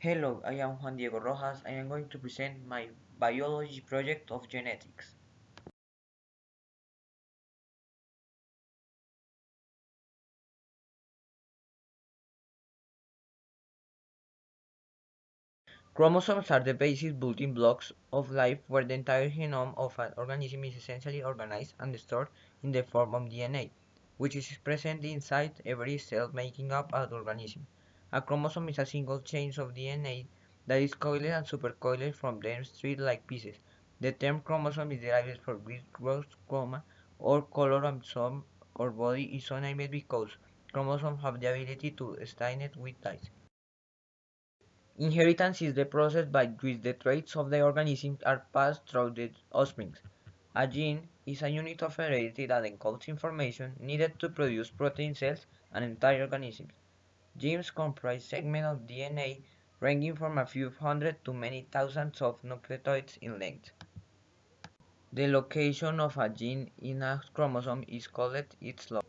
Hello, I am Juan Rojas. I am going to present my biology project of genetics. Chromosomes are the basic building blocks of life where the entire genome of an organism is essentially organized and stored in the form of DNA, which is present inside every cell making up an organism. A chromosome is a single chain of DNA that is coiled and supercoiled from dense thread-like pieces. The term chromosome is derived from Greek rose chroma or color, and some or body is so named because chromosomes have the ability to stay with dyes. Inheritance is the process by which the traits of the organism are passed through the offspring. A gene is a unit of heredity that encodes information needed to produce protein cells and entire organisms. Genes comprise segments of DNA ranging from a few hundred to many thousands of nucleotides in length. The location of a gene in a chromosome is called its loci.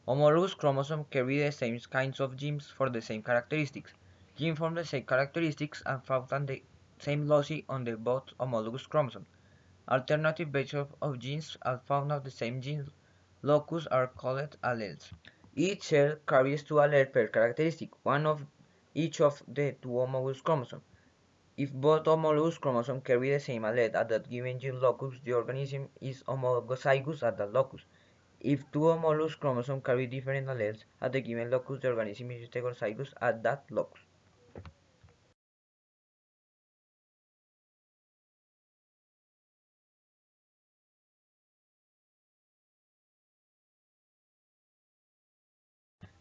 Homologous chromosomes carry the same kinds of genes for the same characteristics. Genes from the same characteristics are found on the same loci on the both homologous chromosomes. Alternative versions of genes are found on the same gene locus are called alleles. Each cell carries two alleles per characteristic, one of each of the two homologous chromosomes. If both homologous chromosomes carry the same allele at that given gene locus, the organism is homologous at that locus. If two homologous chromosomes carry different alleles at the given locus, the organism is heterozygous at that locus.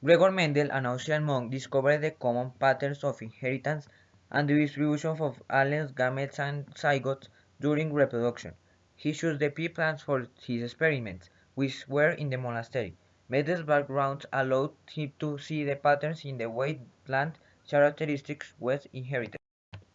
Gregor Mendel, an Austrian monk, discovered the common patterns of inheritance and the distribution of alleles, gametes, and zygotes during reproduction. He chose the pea plants for his experiments, which were in the monastery. Mendel's background allowed him to see the patterns in the way plant characteristics were inherited.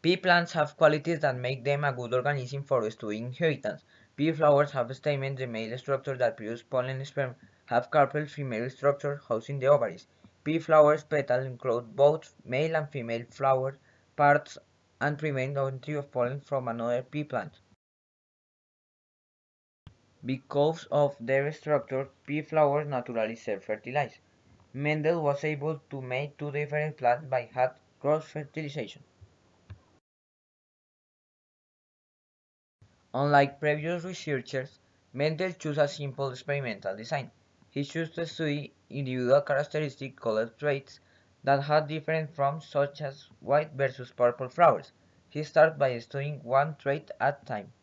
Pea plants have qualities that make them a good organism for studying inheritance. Pea flowers have stamens, the male structure that produce pollen and sperm, have carpels, female structure housing the ovaries. Pea flowers petals include both male and female flower parts and prevent entry of pollen from another pea plant. Because of their structure, pea flowers naturally self-fertilize. Mendel was able to make two different plants by hand cross-fertilization. Unlike previous researchers, Mendel chose a simple experimental design. He chose to study individual characteristics called traits that had different forms such as white versus purple flowers. He started by studying one trait at a time.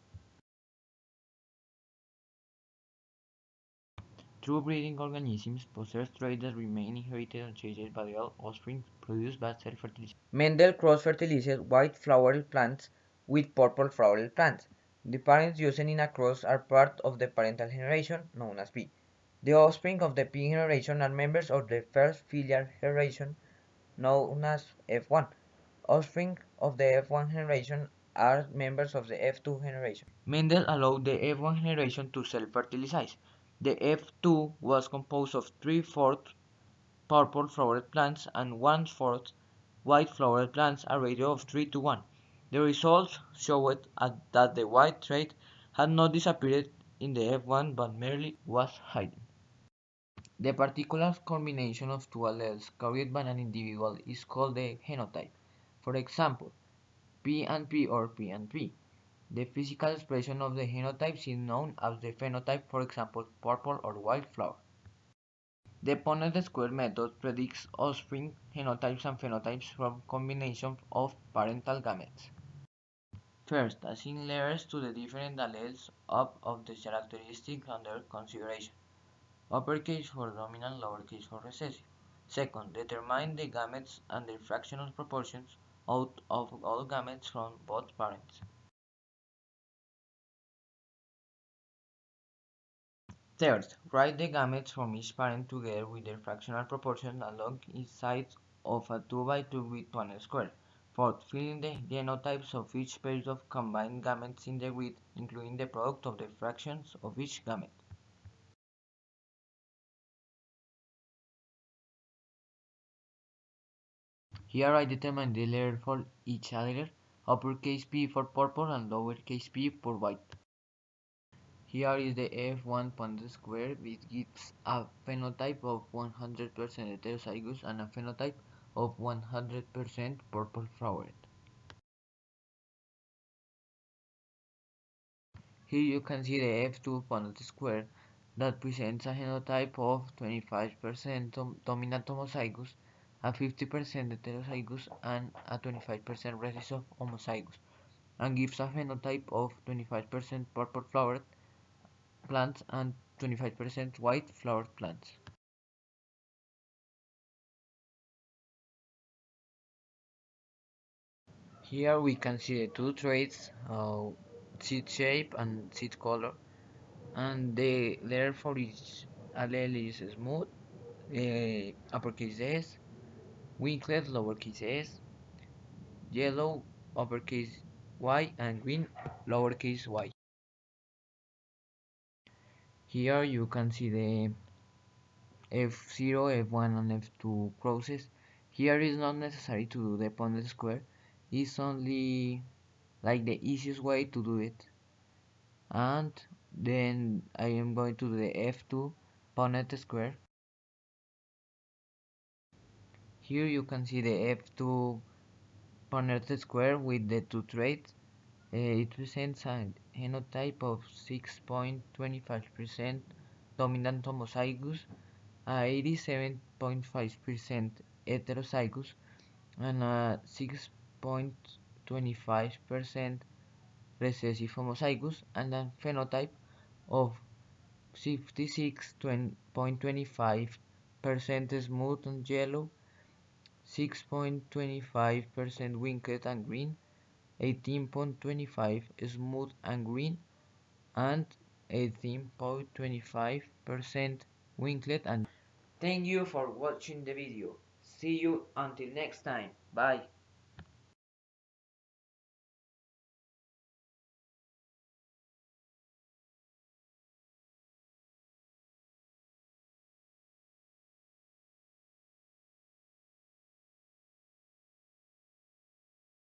True breeding organisms possess traits that remain inherited unchanged by the offspring produced by self-fertilization. Mendel cross-fertilized white flowered plants with purple flowered plants. The parents used in a cross are part of the parental generation, known as P. The offspring of the P generation are members of the first filial generation, known as F1. Offspring of the F1 generation are members of the F2 generation. Mendel allowed the F1 generation to self-fertilize. The F2 was composed of 3/4 purple flowered plants and 1/4 white flowered plants, a ratio of 3 to 1. The results showed that the white trait had not disappeared in the F1 but merely was hidden. The particular combination of two alleles carried by an individual is called the genotype. For example, P and P or P and P. The physical expression of the genotypes is known as the phenotype, for example, purple or white flower. The Punnett square method predicts offspring genotypes and phenotypes from combinations of parental gametes. First, assign letters to the different alleles of the characteristics under consideration. Uppercase for dominant, lowercase for recessive. Second, determine the gametes and their fractional proportions out of all gametes from both parents. Third, write the gametes from each parent together with their fractional proportions along each side of a 2 by 2 grid Punnett square. Fourth, fill in the genotypes of each pair of combined gametes in the grid, including the product of the fractions of each gamete. Here I determine the letter for each letter, uppercase P for purple and lowercase p for white. Here is the F1 Punnett square, which gives a phenotype of 100% heterozygous and a phenotype of 100% purple flowered. Here you can see the F2 Punnett square that presents a genotype of 25% dominant homozygous, a 50% heterozygous, and a 25% recessive homozygous, and gives a phenotype of 25% purple flowered plants and 25% white flowered plants. Here we can see the two traits, seed shape and seed color, and the letter for each allele is smooth, uppercase S, winklet lowercase s, yellow uppercase Y, and green lowercase y. Here you can see the F0, F1 and F2 crosses. Here is not necessary to do the Punnett square, it's only like the easiest way to do it. And then I am going to do the F2 Punnett square. Here you can see the F2 Punnett square with the two traits. It presents a genotype of 6.25% dominant homozygous, 87.5% heterozygous, and a 6.25% recessive homozygous, and a phenotype of 56.25% smooth and yellow, 6.25% winked and green, 18.25 smooth and green, and 18.25% winklet and. Thank you for watching the video. See you until next time. Bye.